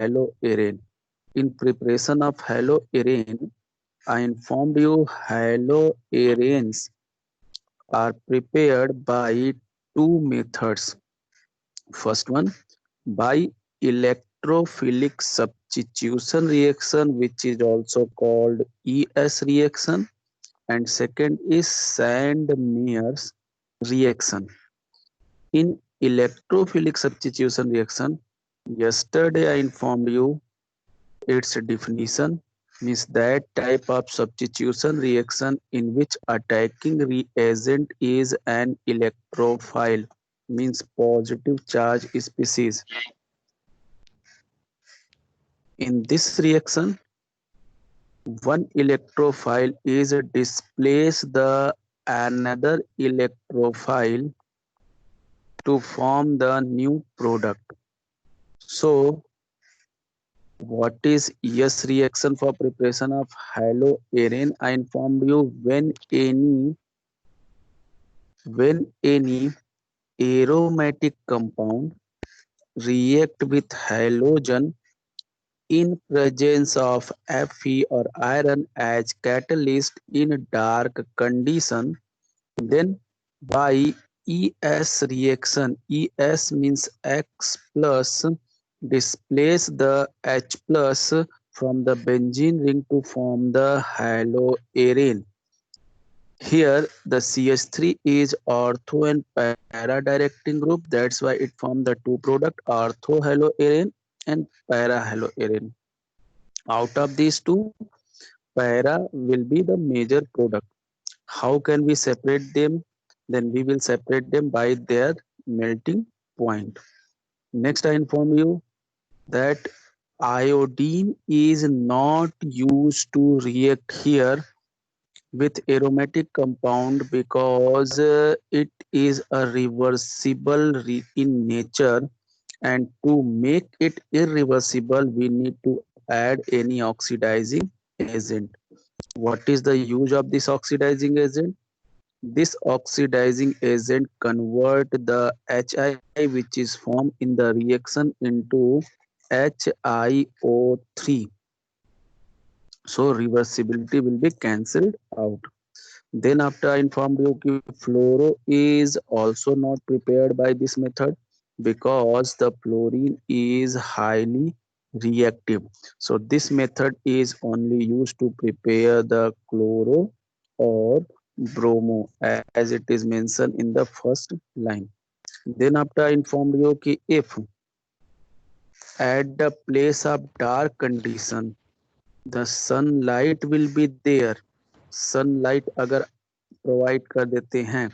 haloarene. In preparation of haloarene, I informed you haloarenes are prepared by two methods. First one, by electrophilic substitution reaction, which is also called ES reaction, and second is Sandmeyer's reaction. In electrophilic substitution reaction, yesterday I informed you its definition, means that type of substitution reaction in which attacking reagent is an electrophile, means positive charge species. In this reaction, one electrophile is displace the another electrophile to form the new product. So what is ES reaction for preparation of haloarene? I informed you when any aromatic compound react with halogen in presence of Fe or iron as catalyst in dark condition, then by ES reaction, ES means X plus, displace the H plus from the benzene ring to form the haloarene. Here the CH3 is ortho and para directing group, that's why it formed the two product, ortho haloarene and para haloarene. Out of these two, para will be the major product. How can we separate them? Then we will separate them by their melting point. Next, I inform you that iodine is not used to react here with aromatic compound because it is a reversible in nature, and to make it irreversible we need to add any oxidizing agent. What is the use of this oxidizing agent? This oxidizing agent convert the HI, which is formed in the reaction, into HiO3. So reversibility will be cancelled out. Then after I informed you that fluoro is also not prepared by this method because the fluorine is highly reactive. So this method is only used to prepare the chloro or bromo as it is mentioned in the first line. Then after I informed you that if at the place of dark condition the sunlight will be there, sunlight अगर provide कर देते हैं,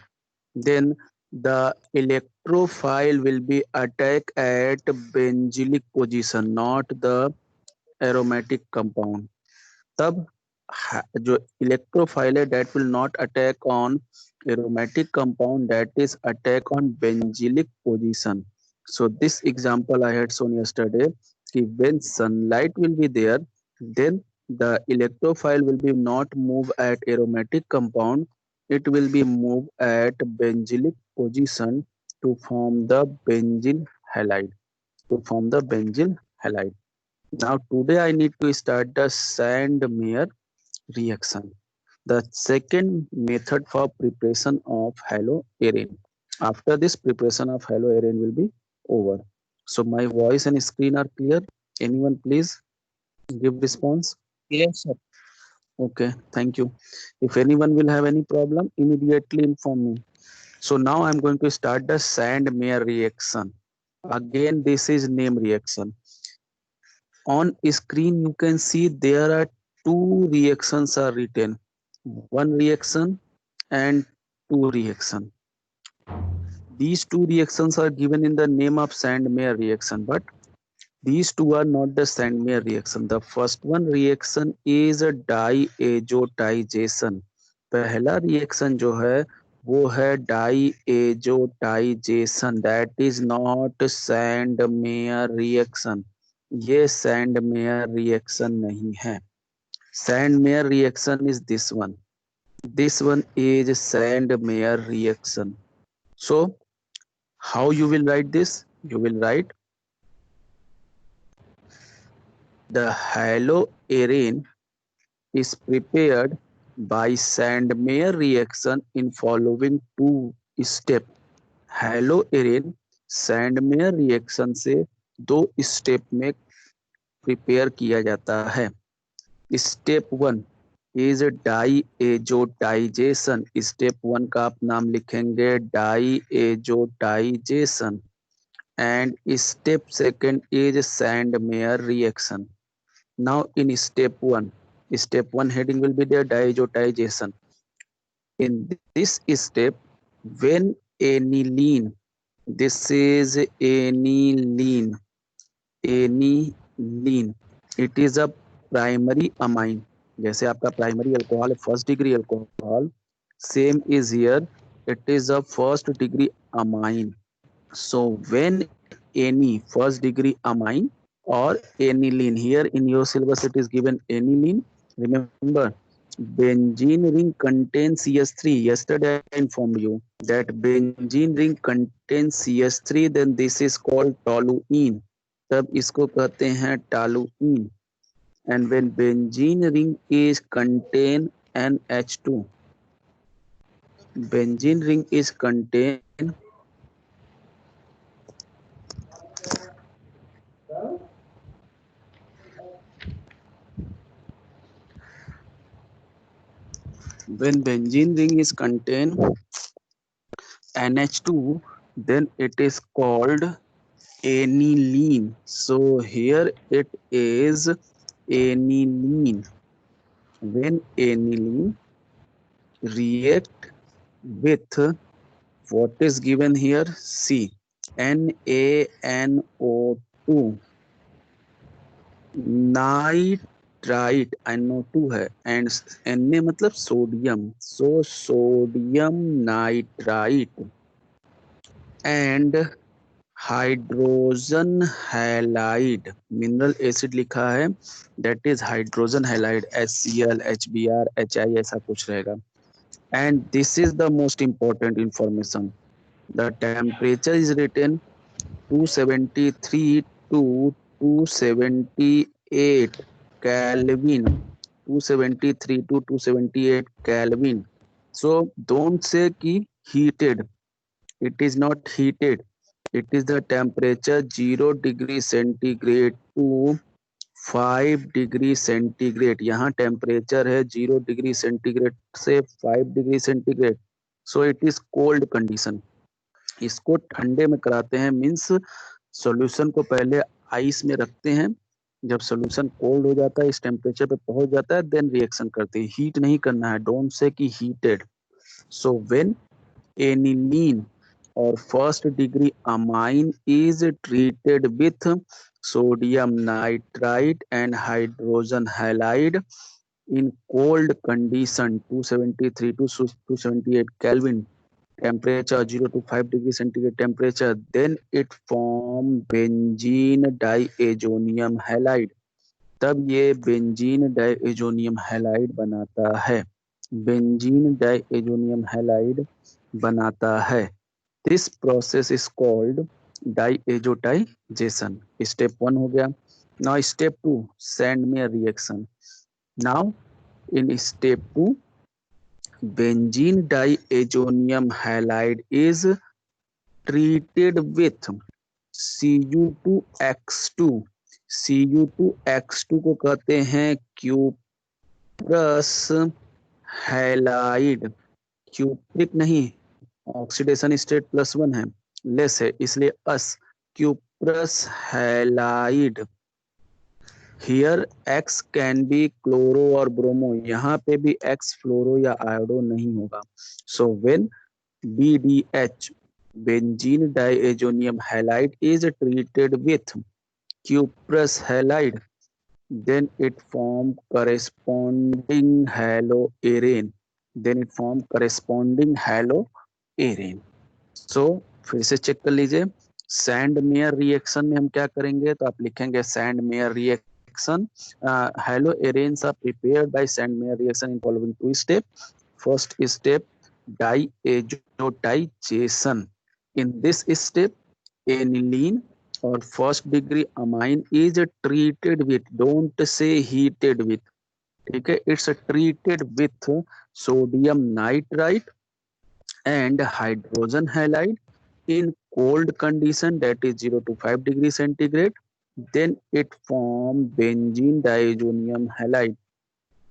then the electrophile will be attack at benzylic position, not the aromatic compound. तब जो electrophile है that will not attack on aromatic compound, that is attack on benzylic position. So this example I had shown yesterday, कि when sunlight will be there, then the electrophile will be not move at aromatic compound, it will be moved at benzylic position to form the benzyl halide, to form the benzyl halide. Now today I need to start the Sandmeyer reaction, the second method for preparation of haloarene. After this, preparation of haloarene will be over. So my voice and screen are clear. Anyone please give response. Yes, sir. Okay, thank you. If anyone will have any problem, immediately inform me. So now I'm going to start the Sandmeyer reaction. Again, this is name reaction. On screen you can see there are two reactions are written, one reaction and two reaction. These two reactions are given in the name of Sandmeyer reaction, but these two are not the Sandmeyer reaction. The first one reaction is a diazotization. पहला reaction जो है वो है diazotization, that is not Sandmeyer reaction. ये Sandmeyer reaction नहीं है. Sandmeyer reaction is this one. This one is Sandmeyer reaction. So how you will write this? You will write The haloarine is prepared by Sandmeyer reaction in following two steps. Haloarene Sandmeyer reaction से दो step में prepare किया जाता है. Step 1 is डाईएजोटाइजेशन. Step 1 का आप नाम लिखेंगे diazotization. And step 2 is Sandmeyer reaction. Now in step 1 heading will be there diazotization. In this step, when aniline, this is aniline, it is a primary amine. जैसे आपका primary alcohol first degree alcohol, same is here, it is a first degree amine. So when any first degree amine or aniline, here in your syllabus it is given aniline. Remember, benzene ring contains CH3. Yesterday I informed you that benzene ring contains CH3, then this is called toluene. तब इसको कहते हैं toluene. And when benzene ring is contain NH2, benzene ring is contain when benzene ring is contain NH2, then it is called aniline. So here it is aniline. When aniline react with what is given here, C, NaNO2, nitrite, NO2 है, and Na मतलब sodium, so sodium nitrite and hydrogen halide. Mineral acid लिखा है, that is hydrogen halide, HCl, HBr, HI ऐसा कुछ रहेगा. And this is the most important information. The temperature is written 273 to 278 Kelvin. 273 to 278 Kelvin. So don't say कि heated. It is not heated. It is the temperature 0 degree centigrade to 5 degree centigrade. यहाँ temperature है 0 degree centigrade से 5 degree centigrade. So it is cold condition. इसको ठंडे में कराते हैं, means solution को पहले आइस में रखते हैं, जब सॉल्यूशन कोल्ड हो जाता है, इस टेम्परेचर पे पहुंच जाता है, देन रिएक्शन करते हैं. हीट नहीं करना है, डोंट से कि heated. So when aniline or first degree amine is treated with sodium nitrite and hydrogen halide in cold condition 273 to 278 Kelvin, temperature 0 to 5 degree centigrade temperature, then it form benzene diazonium halide. तब ये benzene diazonium halide बनाता है. Benzene diazonium halide बनाता है. This process is called diazotisation. Step 1 हो गया. Now step 2, Sandmeyer reaction. Now in step 2, benzene diazonium halide is treated with Cu2x2. Cu2x2 को कहते हैं क्यूप्रस हैलाइड. क्यूप्रिक नहीं, ऑक्सीडेशन स्टेट +1 है, लेस है, इसलिए अस. Cuprous halide. Here X can be chloro और ब्रोमो. यहाँ पे भी X फ्लोरो या आयोडो नहीं होगा. So when BDH, benzene diazonium halide, is treated with cuprous halide, then it form corresponding haloarine. So फिर से चेक कर लीजिए. सैंडमेयर रिएक्शन में हम क्या करेंगे, तो आप लिखेंगे Sandmeyer reaction. haloarenes are prepared by Sandmeyer reaction in following two steps. First step, diazotization. In this step, aniline और first degree amine is treated with, don't say heated with, ठीक है, it's treated with sodium nitrite and hydrogen halide in cold condition, that is 0 to 5 degree centigrade. Then it form benzene diazonium halide.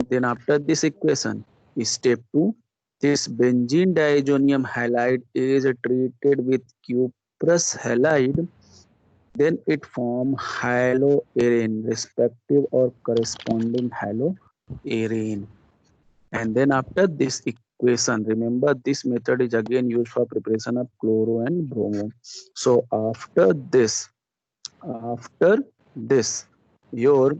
Then after this equation, step 2, this benzene diazonium halide is treated with cuprous halide. Then it form haloarene, respective or corresponding haloarene. And then after this equation, remember this method is again used for preparation of chloro and bromo. So after this, your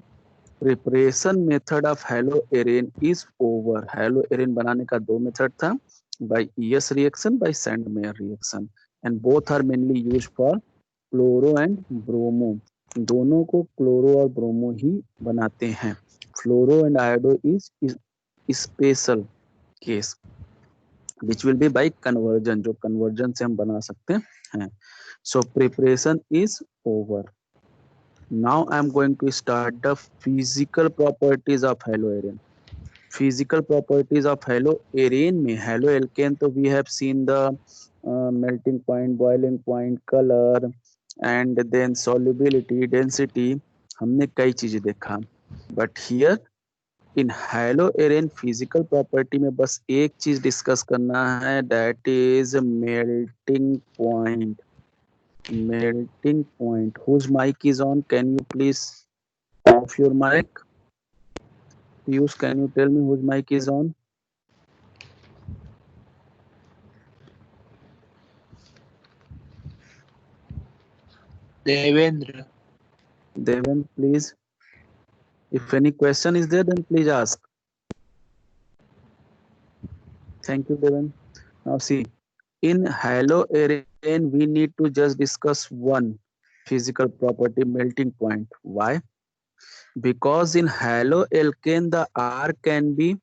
preparation method of haloarene is over. Haloarene बनाने का दो method था, by ES reaction, by Sandmeyer reaction, and both are mainly used for chloro and bromo. दोनों को chloro और bromo ही बनाते हैं. Fluoro and iodo is special case which will be by conversion, जो conversion से हम बना सकते हैं. So preparation is over. Now I am going to start the physical properties of haloarene. Physical properties of haloarene में haloalkane तो we have seen the melting point, boiling point, color and then solubility, density, हमने कई चीजें देखा. But here in haloarene physical property में बस एक चीज डिस्कस करना है, that is melting point. Melting point. Whose mic is on? Can you please off your mic? Piyush, can you tell me whose mic is on? Devendra. Devan, please. If any question is there, then please ask. Thank you, Devan. Now see, in haloarene, we need to just discuss one physical property, melting point. Why? Because in haloalkane, the R can be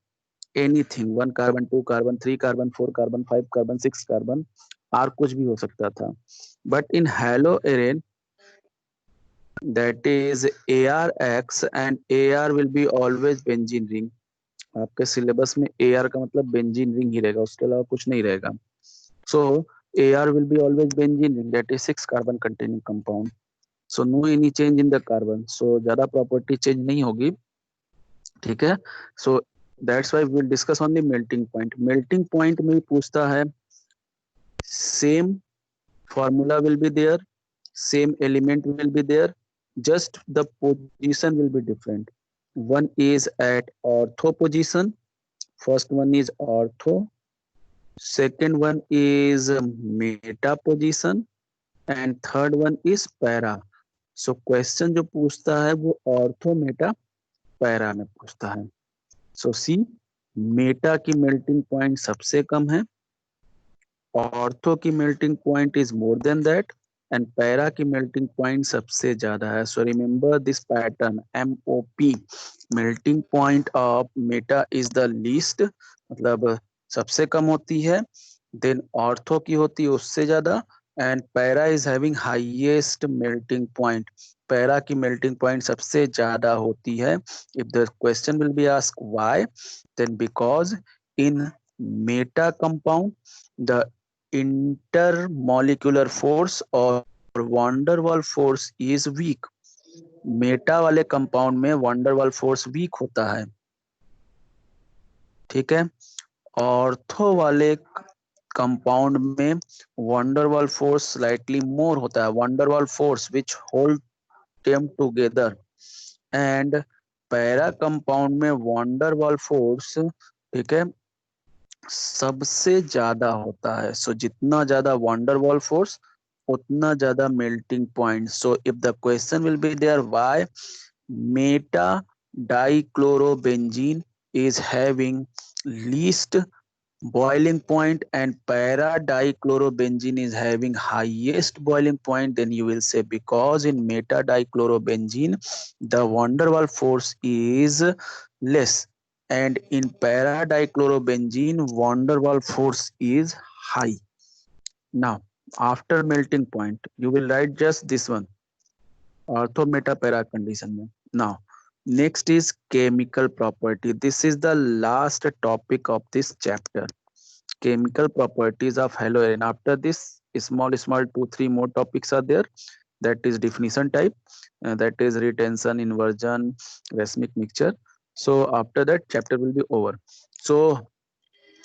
anything, 1 carbon, 2 carbon, 3 carbon, 4 carbon, 5 carbon, 6 carbon, R कुछ भी हो सकता था. But in haloarene, that is ARX, and AR will be always benzene ring. आपके syllabus में AR का मतलब benzene ring ही रहेगा, उसके अलावा कुछ नहीं रहेगा. So AR will be always benzene ring, that is 6 carbon containing compound. So no any change in the carbon. So ज्यादा प्रॉपर्टी चेंज नहीं होगी, ठीक है. So that's why we will discuss on the melting point. Melting point में पूछता है, same formula will be there, same element will be there, just the position will be different. One is at ortho position, first one is ortho, second one is meta position, and third one is para. So question जो पूछता है वो ortho meta para में पूछता है. So see, Meta की melting point सबसे कम है, ऑर्थो की melting point is more than that, and para की मेल्टिंग पॉइंट सबसे ज्यादा है. So remember this pattern, MOP, melting point of Meta is the least, मतलब सबसे कम होती है, देन ऑर्थो की होती है उससे ज्यादा, and para is having highest melting point. Para की मेल्टिंग पॉइंट सबसे ज्यादा होती है. If the question will be asked why, then because in meta compound the intermolecular force or van der Waals force is weak. Meta वाले compound में van der Waals force weak होता है, ठीक है. ऑर्थो वाले कंपाउंड में van der Waals force slightly more होता है, van der Waals force which hold them together, and para compound में van der Waals force, ठीक है, सबसे ज्यादा होता है. सो जितना ज्यादा van der Waals force उतना ज्यादा melting point. So if the question will be there, why meta dichlorobenzene is having least boiling point and para dichlorobenzene is having highest boiling point, then you will say because in meta dichlorobenzene the van der Waals force is less, and in para dichlorobenzene van der Waals force is high. Now after melting point you will write just this one, ortho meta para condition में. Now next is chemical property. This is the last topic of this chapter. Chemical properties of halogen. After this, small 2 3 more topics are there. That is definition type, that is retention, inversion, racemic mixture. So after that chapter will be over. So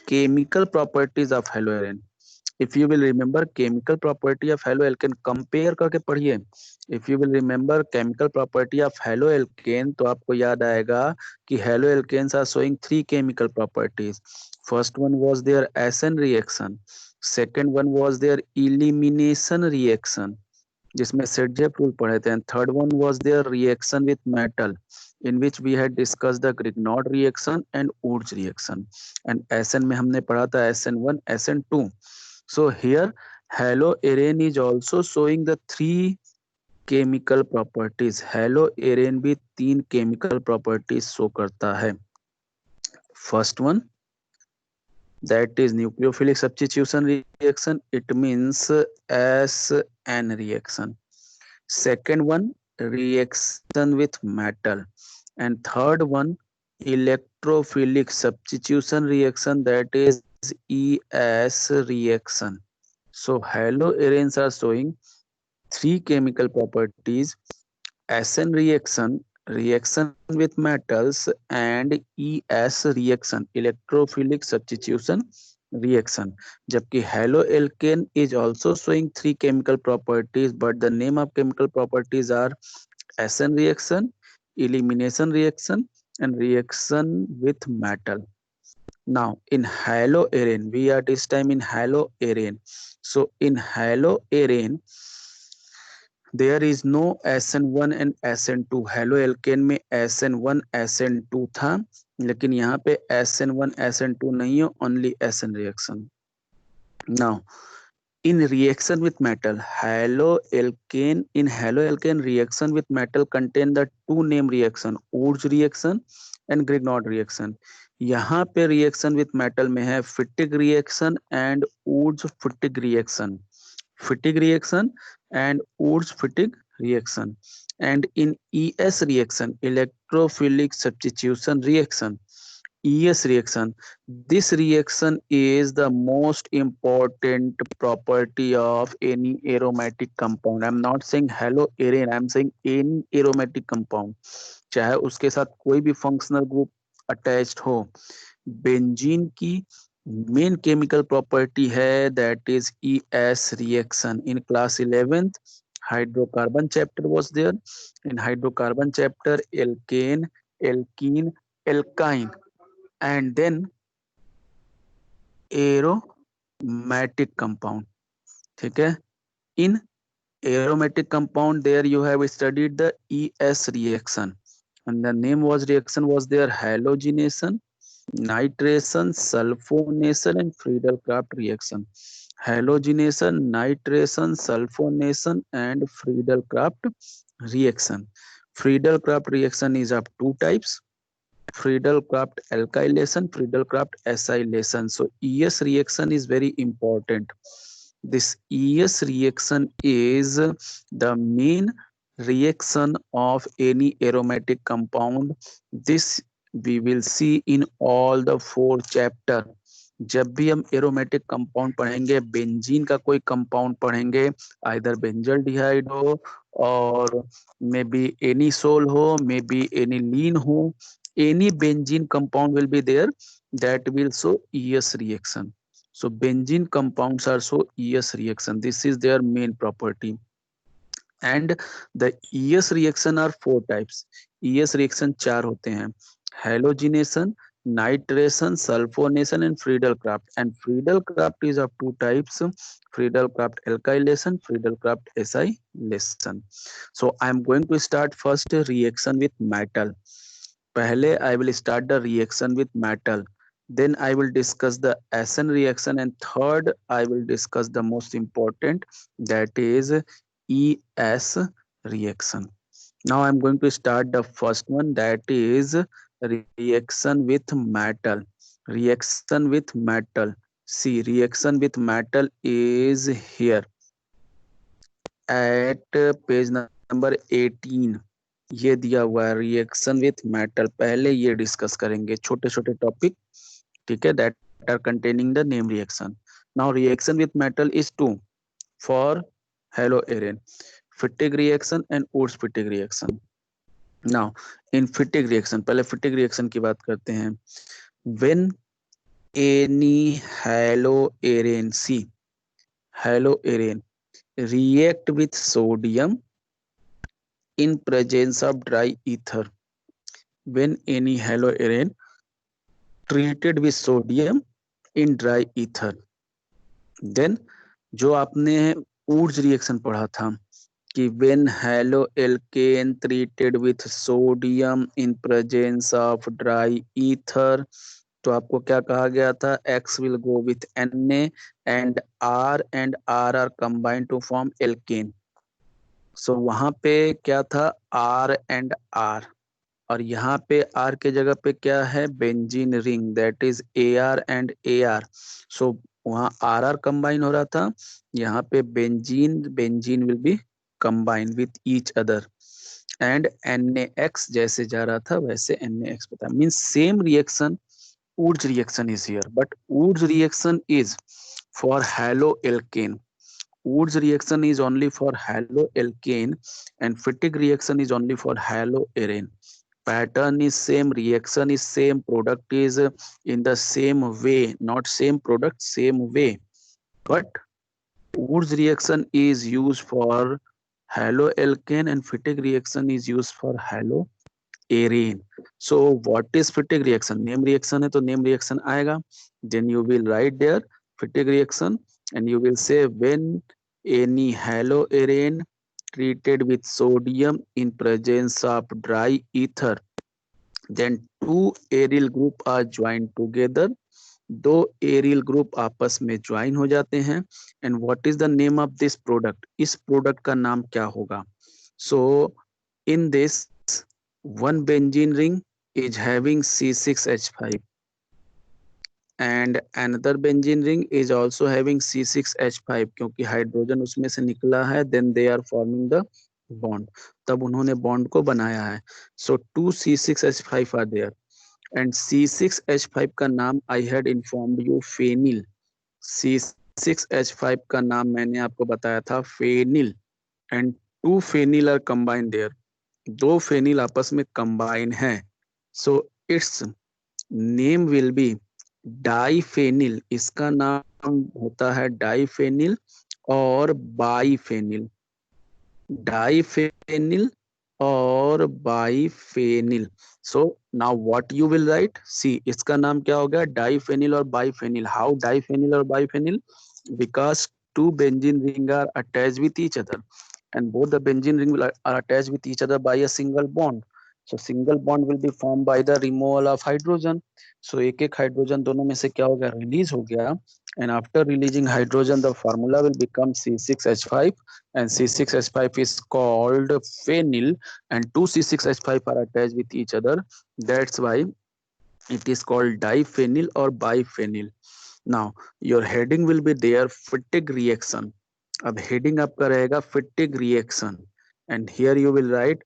chemical properties of halogen. If you will remember chemical property of haloalkane, compare करके पढ़िए. If you will remember chemical property of haloalkane, तो आपको याद आएगा कि haloalkanes are showing 3 chemical properties. First one was their SN reaction. Second one was their elimination reaction, जिसमें सेडजेफ rule पढ़े थे. Third one was there reaction with metal, in which we had discuss the Grignard reaction and Wurtz reaction. And SN में हमने पढ़ा था SN1 SN2. So here haloarene is also showing the 3 chemical properties. haloarene भी 3 chemical properties show करता है. First one, that is nucleophilic substitution reaction. It means SN reaction. Second one, reaction with metal. And third one, electrophilic substitution reaction, that is ES reaction. So haloarenes are showing 3 chemical properties: SN reaction, reaction with metals, and ES reaction, electrophilic substitution reaction. Jabki haloalkane is also showing 3 chemical properties, but the name of chemical properties are SN reaction, elimination reaction, and reaction with metal. Now in haloarene, we are this time in haloarene. So in haloarene, there is no SN1 and SN2. haloalkane में SN1 SN2 था, लेकिन यहाँ पे SN1 SN2 नहीं है, only SN reaction. Now in reaction with metal, haloalkane reaction with metal contain the 2 name reaction, Wurtz reaction and Grignard reaction. यहाँ पे reaction with metal में है Fittig reaction and Wurtz-Fittig reaction. Fittig reaction and Wurtz-Fittig reaction. And in ES reaction, electrophilic substitution reaction, ES reaction, this reaction is the most important property of any aromatic compound. I am not saying haloarene, I am saying any aromatic compound, चाहे उसके साथ कोई भी functional group attached हो. Benzene की main chemical property है that is ES reaction. In class 11th, hydrocarbon chapter was there. In hydrocarbon chapter, alkane, alkene, alkyne, and then aromatic compound. ठीक है. In aromatic compound, there you have studied the ES reaction, and the name was reaction was there halogenation, nitration, sulfonation, and Friedel-Crafts reaction. Halogenation, nitration, sulfonation, and Friedel-Crafts reaction. Friedel-Crafts reaction is of 2 types: Friedel-Crafts alkylation, Friedel-Crafts acylation. So ES reaction is very important. This ES reaction is the main reaction of any aromatic compound. This we will see in all the 4 chapter. जब भी हम aromatic compound पढ़ेंगे, benzene का कोई compound पढ़ेंगे, either benzyl डिहाइड हो और may be any soul हो, मे बी एनी लीन हो, any benzene compound will be there that will show ES reaction. So benzene compounds are show ES reaction. This is their main property. And the ES reaction are 4 types. ES reaction 4 होते हैं: halogenation, nitration, sulfonation, and Friedel-Crafts. And Friedel-Crafts is of 2 types: Friedel-Crafts alkylation, Friedel-Crafts acylation. So I am going to start first reaction with metal. पहले I will start the reaction with metal. Then I will discuss the SN reaction, and third I will discuss the most important, that is ES reaction. Now I am going to start the first one, that is reaction with metal. Reaction with metal. See, reaction with metal is here at page number 18 ये दिया हुआ है, reaction with metal. पहले ये discuss करेंगे छोटे छोटे topic, ठीक है, that are containing the name reaction. Now reaction with metal is to for haloarene, Fittig reaction and Wurtz-Fittig reaction. Now in Fittig reaction, पहले Fittig reaction की बात करते हैं। When any haloarene, C, haloarene react with sodium in presence of dry ether, when any haloarene treated with sodium in dry ether, then जो आपने Wurtz reaction पढ़ा था कि when haloalkane treated with sodium in presence of dry ether, तो आपको क्या कहा गया था, X will go with Na and R are combined to form alkane. So वहां पे क्या था, R and R, और यहाँ पे R के जगह पे क्या है, benzene ring, that is AR and AR. सो वहाँ RR कंबाइन हो रहा था, यहाँ पे benzene will be combine with each other, and NaX जैसे जा रहा था वैसे NaX पता, means same reaction Wurtz reaction is here, but Wurtz reaction is for haloalkane. Wurtz reaction is only for haloalkane and Fittig reaction is only for haloarene. Pattern is same, reaction is same, product is in the same way, not same product, same way. But Wurtz reaction is used for haloalkane and Fittig reaction is used for haloarene. So what is Fittig reaction? Name reaction है तो name reaction आएगा. Then you will write there Fittig reaction and you will say when any haloarene treated with sodium in presence of dry ether, then two aryl group are joined together, दो aryl group आपस में join हो जाते हैं, and what is the name of this product, इस product का नाम क्या होगा. So in this one benzene ring is having C6H5 and another benzene ring is also having C6H5, क्योंकि हाइड्रोजन उसमें से निकला है, then they are forming the bond, तब उन्होंने बॉन्ड को बनाया है. So two C6H5 are there and C6H5 का नाम I had informed you phenyl. C6H5 का नाम मैंने आपको बताया था phenyl, and two phenyl are combined there, दो फेनिल आपस में कंबाइन है. So its name will be diphenyl, इसका नाम होता है डाइफेनिल और बाइफेनिल, डाइफेनिल और biphenyl. So now what you will write, see इसका नाम क्या हो गया, डाइफेनिल और बाइफेनिल. हाउ डाइफेनिल और biphenyl, because two benzene ring are attached with each other and both the benzene ring are attached with each other by a single bond. So single bond will be formed by the removal of hydrogen. So एक एक hydrogen दोनों में से क्या हो गया, release हो गया, and after releasing hydrogen the formula will become C6H5 and C6H5 is called phenyl and two C6H5 are attached with each other, that's why it is called diphenyl or biphenyl. Now your heading will be there Fittig reaction. अब heading आपका रहेगा Fittig reaction and here you will write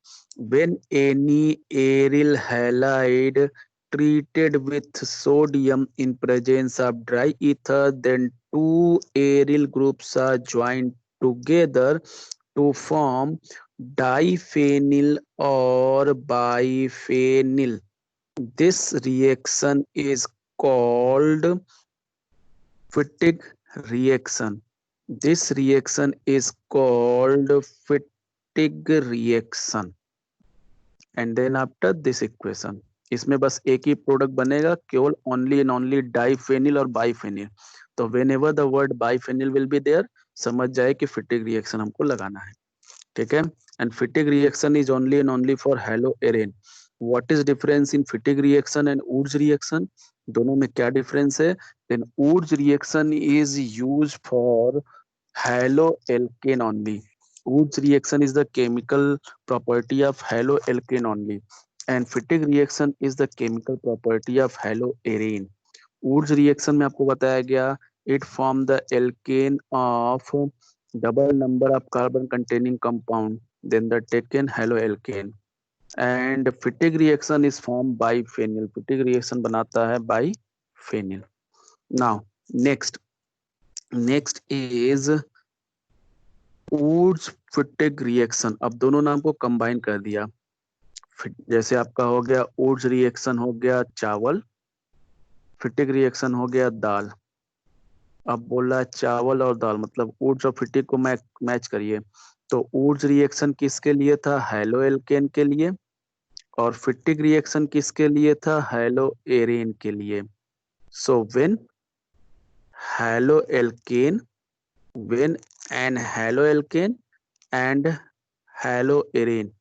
when any aryl halide treated with sodium in presence of dry ether, then two aryl groups are joined together to form diphenyl or biphenyl. This reaction is called Fittig reaction. This reaction is called Fittig reaction. And then after this equation, इसमें बस एक ही product बनेगा केवल, only and only diphenyl और biphenyl. तो whenever the word biphenyl will be there, समझ जाए कि Fittig reaction हमको लगाना है, ठीक है. And Fittig reaction is only and only for haloarene. What is difference in Fittig reaction and Wurtz reaction? दोनों में क्या डिफरेंस है? Then Wurtz reaction is used for haloalkane only. Wurtz reaction is the chemical property of haloalkane only, and Fittig reaction is the chemical property of haloarene. Wurtz reaction में आपको बताया गया, it form the alkane of double number of carbon containing compound. then the taken haloalkane, and Fittig reaction is formed by phenyl. Fittig reaction बनाता है by phenyl. Now next is Woods Fittig reaction. अब दोनों नाम को combine कर दिया. जैसे आपका हो गया Woods रिएक्शन हो गया चावल, फिटिक रिएक्शन हो गया दाल. अब बोल रहा है चावल और दाल, मतलब वुड्स और फिटिक को मैच करिए. तो वुड्स रिएक्शन किसके लिए था? हेलोएल्केन के लिए. और फिटिक रिएक्शन किसके लिए था? हेलोएरेन के लिए. So when haloalkane, when an haloalkane and haloarene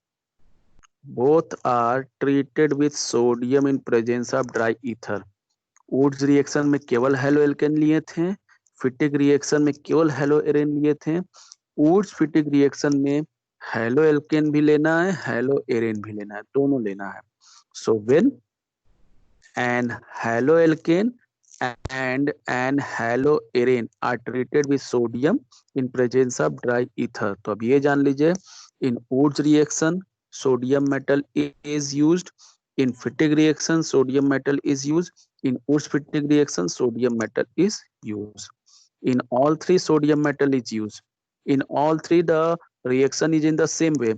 both are treated with sodium in presence of dry ether. Wurtz reaction में केवल हेलोएल्केन लिए थे, फिटिक रिएक्शन में केवल हेलोएरेन लिए थे. वुड्स फिटिक रिएक्शन में हेलोएल्केन भी लेना है, हेलोएरेन भी लेना है, दोनों लेना है. So when an haloalkane and an haloarene are treated with sodium in presence of dry ether. तो अब ये जान लीजिए, in Woods reaction sodium metal is used, in Fittig reaction sodium metal is used, in Woods Fittig reaction sodium metal is used. In all three sodium metal is used. In all three the reaction is in the same way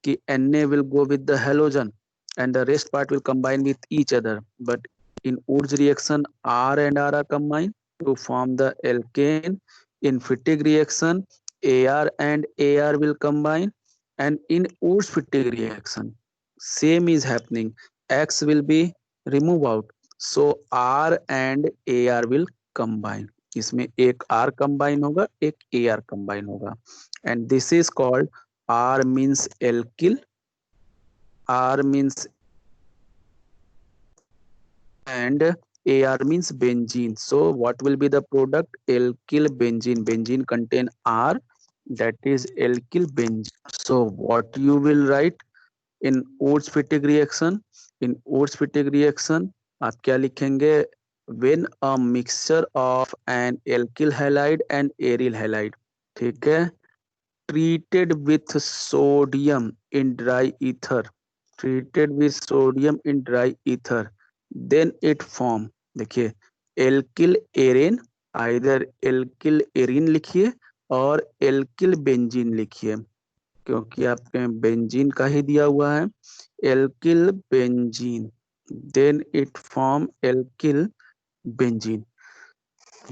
कि Na will go with the halogen and the rest part will combine with each other. But in Woods reaction, R and R are combined to form the alkane. In Fittig reaction, Ar and Ar will combine. And in Woods Fittig reaction, same is happening. X will be removed out. So R and Ar will combine. इसमें एक R combine होगा, एक Ar combine होगा. And this is called R means alkyl, R means and Ar means benzene. So what will be the product? Alkyl benzene. Benzene contain R, that is alkyl benzene. So what you will write in Woods Fittig reaction? In Woods Fittig reaction आप क्या लिखेंगे? When a mixture of an alkyl halide and aryl halide, ठीक है, treated with sodium in dry ether, treated with sodium in dry ether, then it form, देखिए alkyl एरेन, either alkyl Erin लिखिए और alkyl benzene लिखिए, क्योंकि आपके benzene का ही दिया हुआ है. Alkyl benzene, then it form alkyl benzene.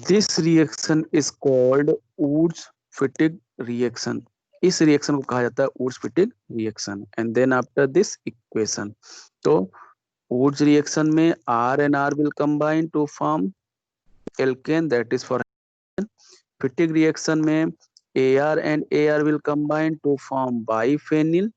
This reaction is called Woods-Fittig reaction. इस रिएक्शन को कहा जाता है Woods-Fittig reaction. And then after this equation, तो Woods reaction में R and R will combine to form alkane, that is for alkane. Fittig reaction में AR and AR will combine to form biphenyl.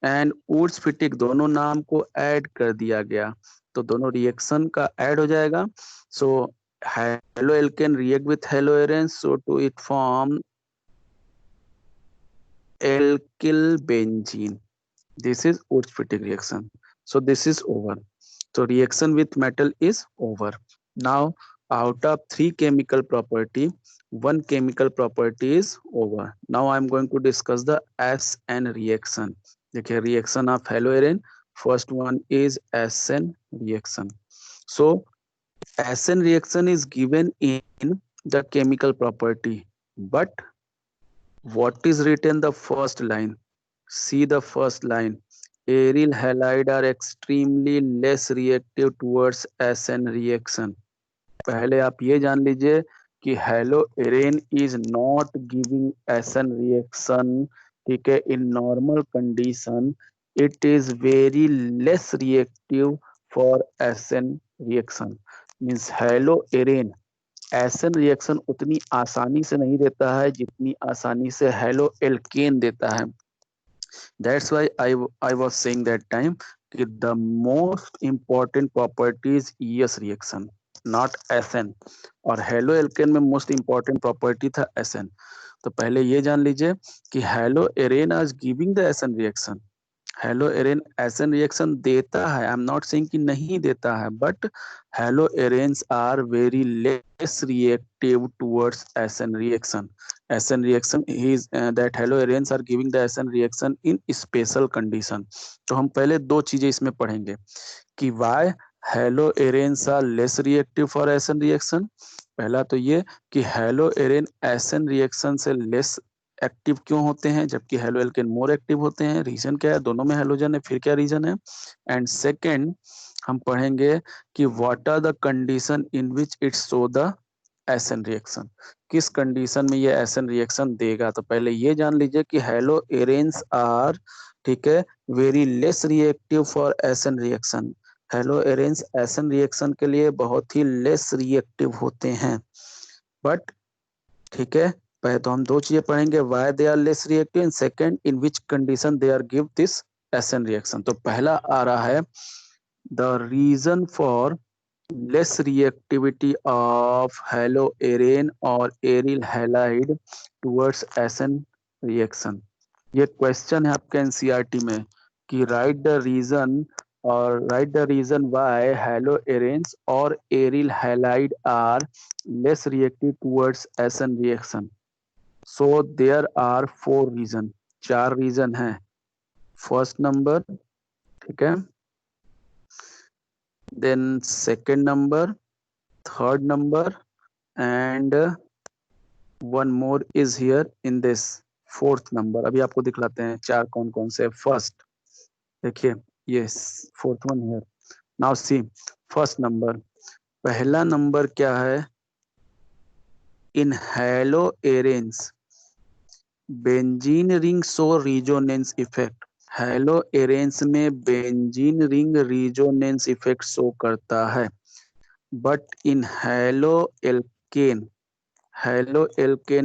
And Wurtz Fittig दोनों नाम को add कर दिया गया, तो दोनों रिएक्शन का ऐड हो जाएगा. सो haloalkane react with haloarene, so to it form alkyl benzene. This is Woods Fittig reaction. So this is over. So reaction with metal is over. Now out of 3 chemical property, 1 chemical property is over. Now I am going to discuss the SN reaction. देखिए reaction of haloarene, first one is SN reaction. So SN reaction is given in the chemical property, but what is written the first line? See the first line. Aryl halide are extremely less reactive towards SN reaction. पहले आप ये जान लीजिए कि haloarene is not giving SN reaction, ठीक है, in normal condition it is very less reactive for SN reaction. Means haloarene SN reaction उतनी आसानी से नहीं देता है जितनी आसानी से हेलोएल्केन देता है. That's why I was saying that time कि the most important property is ES reaction, not SN. और हेलोएल्केन में most important property था SN. तो पहले ये जान लीजिए कि haloarene is giving the SN reaction. Haloarene SN reaction देता है, आई एम नॉट सेइंग कि नहीं देता है, but haloarenes are very less reactive towards SN reaction. SN reaction is that haloarenes are giving the SN reaction in special condition. तो हम पहले दो चीजें इसमें पढ़ेंगे कि why haloarenes are less reactive for SN reaction. पहला तो ये कि हेलो एरेन एसएन रिएक्शन से लेस एक्टिव क्यों होते हैं जबकि हेलो एल्केन मोर एक्टिव होते हैं. रीजन क्या है, दोनों में हेलोजन है, फिर क्या रीजन है. एंड सेकेंड हम पढ़ेंगे कि what are the condition in which it show the SN reaction. किस कंडीशन में ये एसएन रिएक्शन देगा. तो पहले ये जान लीजिए कि हेलो एरेन्स आर, ठीक है, very less reactive for SN reaction. Haloarenes SN reaction के लिए बहुत ही लेस रिएक्टिव होते हैं. बट ठीक है, पहले तो हम दो चीजें पढ़ेंगे, why they are less reactive and second in which condition they are give this SN reaction. तो पहला आ रहा है the reason for less reactivity of haloarene और aryl halide towards SN reaction. ये क्वेश्चन है आपके एनसीईआरटी में कि राइट द रीजन और write the reason why haloarenes और aryl halide are less reactive towards SN reaction. So there are four reason, चार reason है. फर्स्ट नंबर, ठीक है, then second number, third number and one more is here in this fourth number. अभी आपको दिखलाते हैं चार कौन कौन से. फर्स्ट देखिए, ये fourth one here. Now see first number. पहला नंबर क्या है, in haloarenes benzene ring show resonance effect. Haloarenes में benzene ring resonance effect show करता है. बट इन हेलोएल्केन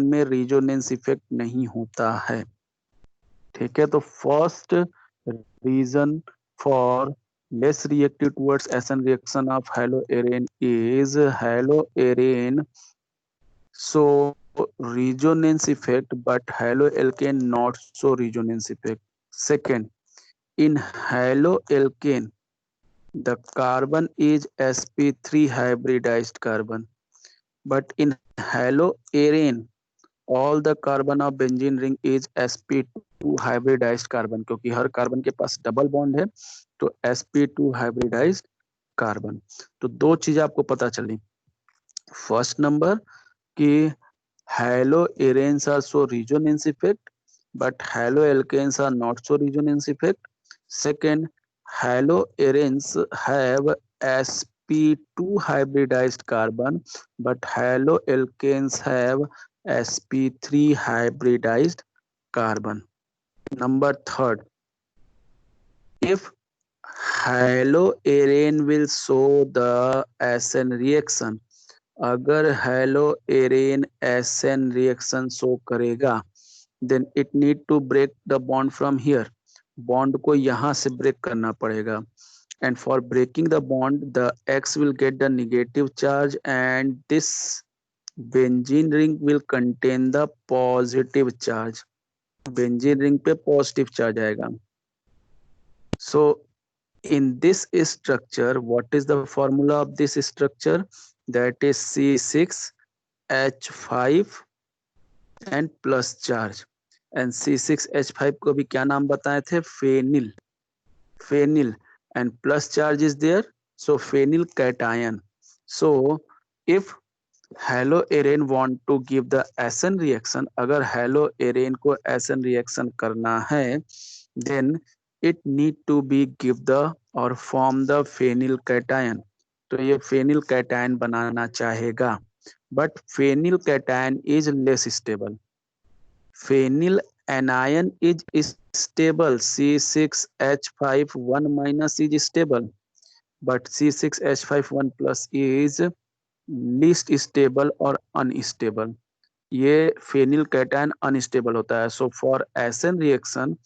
में रिजोनेंस इफेक्ट नहीं होता है. ठीक है, तो first reason for less reactive towards SN reaction of haloarene is haloarene so resonance effect but haloalkane not so resonance effect. Second, in haloalkane the carbon is sp3 hybridized carbon, but in haloarene all the carbon of benzene ring is sp2 hybridized carbon. क्योंकि हर carbon के पास double bond है तो sp2 hybridized carbon. तो दो चीज आपको पता चली. फर्स्ट नंबर कि haloarenes are so resonance effect but haloalkanes are not so resonance effect. Second, haloarenes have sp2 hybridized carbon but haloalkanes have sp3 hybridized carbon. Number third, if haloarene will show the SN reaction, अगर haloarene SN reaction show करेगा then it need to break the bond from here. Bond को यहाँ से break करना पड़ेगा. And for breaking the bond the X will get the negative charge and this benzene ring will contain the positive charge. Benzene ring पे positive charge आएगा. So in this structure, what is the formula of this structure? That is C6H5 and plus charge. And C6H5 को भी क्या नाम बताए थे, phenyl. Phenyl and plus charge is there, so phenyl cation. So if haloarene want to give the SN reaction, अगर haloarene को SN reaction करना है then it need to be give the or form the phenyl cation. तो ये phenyl cation बनाना चाहेगा. But phenyl cation is less stable. Phenyl anion is stable. C6H5 1 minus is stable. But C6H5 1 plus is least stable or unstable. ये phenyl cation unstable होता है. So for SN reaction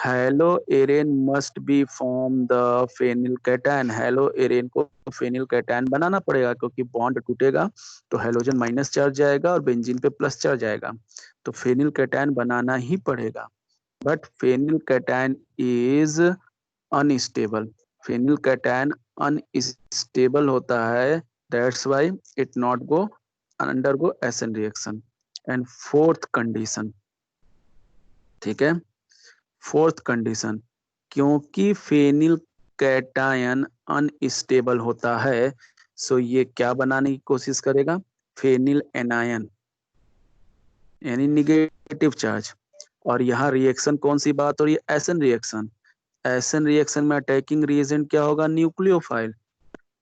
haloarene must be form the phenyl cation. Haloarene को phenyl cation बनाना पड़ेगा क्योंकि bond टूटेगा तो halogen minus charge जाएगा और बेंजीन पे प्लस चार्ज आएगा. तो फेनिल कैटायन बनाना ही पड़ेगा. but phenylcation is unstable. Phenylcation unstable होता है, that's why it not go undergo SN reaction. And fourth condition, ठीक है, फोर्थ कंडीशन, क्योंकि फेनिल कैटायन अनस्टेबल होता है, सो ये क्या बनाने की कोशिश करेगा, फेनिल एनायन यानी निगेटिव चार्ज। और यहाँ रिएक्शन कौन सी बात हो रही है, एसन रिएक्शन। एसन रिएक्शन में अटैकिंग रिएजेंट क्या होगा, nucleophile,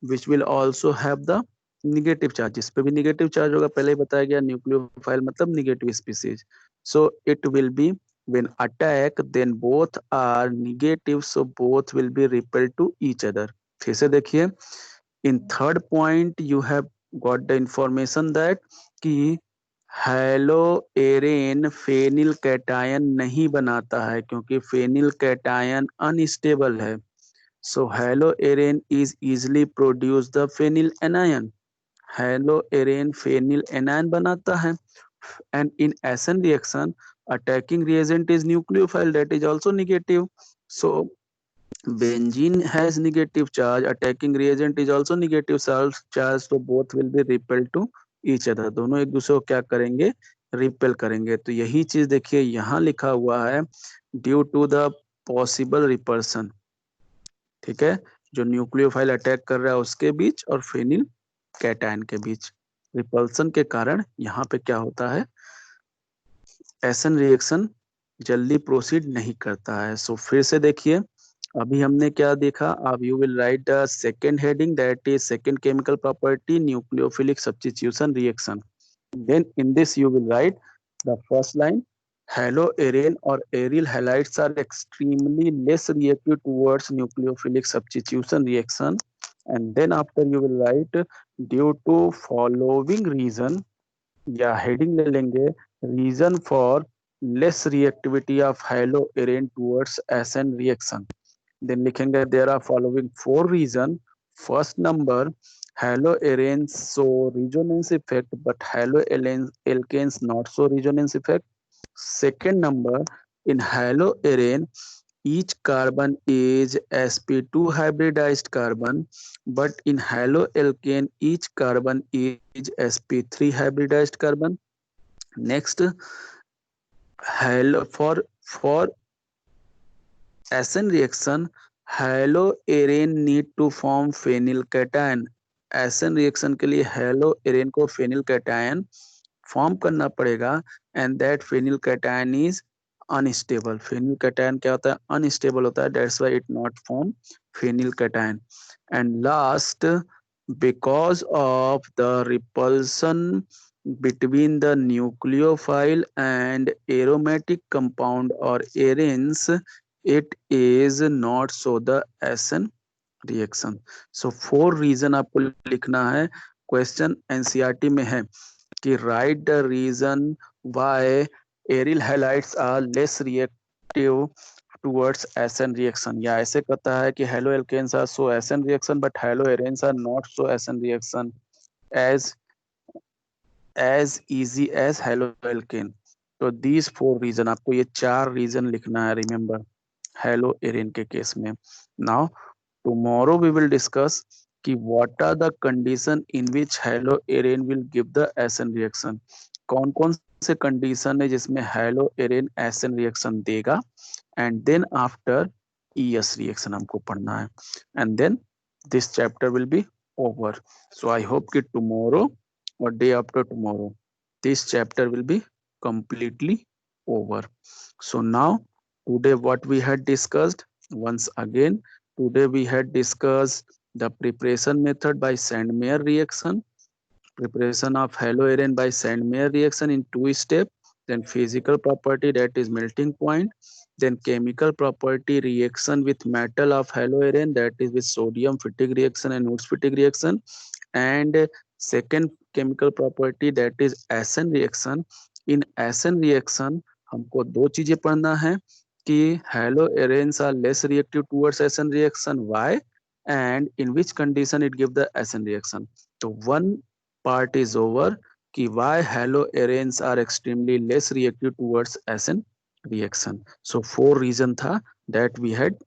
which will also have the negative charge. इस पे भी निगेटिव चार्ज होगा, पहले ही बताया गया, न्यूक्लियोफाइल मतलब negative species. So it will be when attack then both are negative, so both will be repelled to each other। फिर से देखिए, in third point you have got the information that कि haloarene phenyl cation नहीं बनाता है क्योंकि phenyl cation unstable है। So haloarene is easily produce the phenyl anion, haloarene phenyl anion बनाता है। and in SN reaction attacking reagent is nucleophile, that is also negative, so benzene has negative charge, attacking reagent is also negative charge, so both will be repelled to each other, दोनों एक दूसरे को क्या करेंगे, repel करेंगे। तो यही चीज देखिए यहाँ लिखा हुआ है, due to the possible repulsion, ठीक है, जो न्यूक्लियोफाइल अटैक कर रहा है उसके बीच और फेनिल कैटायन के बीच रिपल्सन के कारण यहाँ पे क्या होता है, एसन रिएक्शन जल्दी प्रोसीड नहीं करता है। सो फिर से देखिए, अभी हमने क्या देखा, अब you will write the second heading, that is second chemical property nucleophilic substitution reaction. Then in this you will write the first line, haloarene or aryl halides are extremely less reactive towards nucleophilic substitution reaction, and then after you will write due to following reason, या heading ले लेंगे, reason for less reactivity of haloarene towards SN reaction. Then लिखेंगे there are following four reason. First number, haloarenes show resonance effect but haloalkanes not show resonance effect. Second number, in haloarene each carbon is sp2 hybridized carbon, but in haloalkane each carbon is sp3 hybridized carbon. Next, halo for SN reaction, haloarene need to form phenyl cation। SN reaction के लिए haloarene को phenyl cation form करना पड़ेगा, and that phenyl cation is unstable. Phenyl cation क्या होता है, unstable होता है, that's why it not form phenyl cation. And last, because of the repulsion between the nucleophile and aromatic compound or arenes, it is not so the SN reaction। so four reason आपको लिखना है, question NCERT में है कि write the reason why aryl halides are less reactive towards SN reaction, या ऐसे कहता है कि haloalkanes are so SN reaction but haloarenes are not so SN reaction as easy as haloalkane. तो these four reason, आपको ये चार reason लिखना है, रिमेंबर, हेलो एरेन के केस में। Now tomorrow we will discuss कि what are the condition in which haloarene will give the SN reaction। कौन कौन से कंडीशन है जिसमें haloarene SN reaction देगा, and then after ES reaction हमको पढ़ना है, and then this chapter will be over। so I hope कि tomorrow or day after tomorrow this chapter will be completely over। so now today what we had discussed, once again, today we had discussed the preparation method by Sandmeyer reaction, preparation of haloarene by Sandmeyer reaction in two steps, then physical property, that is melting point, then chemical property, reaction with metal of haloarene, that is with sodium fatigue reaction and Wurtz fatigue reaction, and second chemical property, that is SN reaction। in SN reaction हमको दो चीजें पढ़ना है कि haloarenes are less reactive towards SN reaction, why, and in which condition it give the SN reaction। तो one part is over कि why haloarenes are extremely less reactive towards SN reaction. So four reason था that we had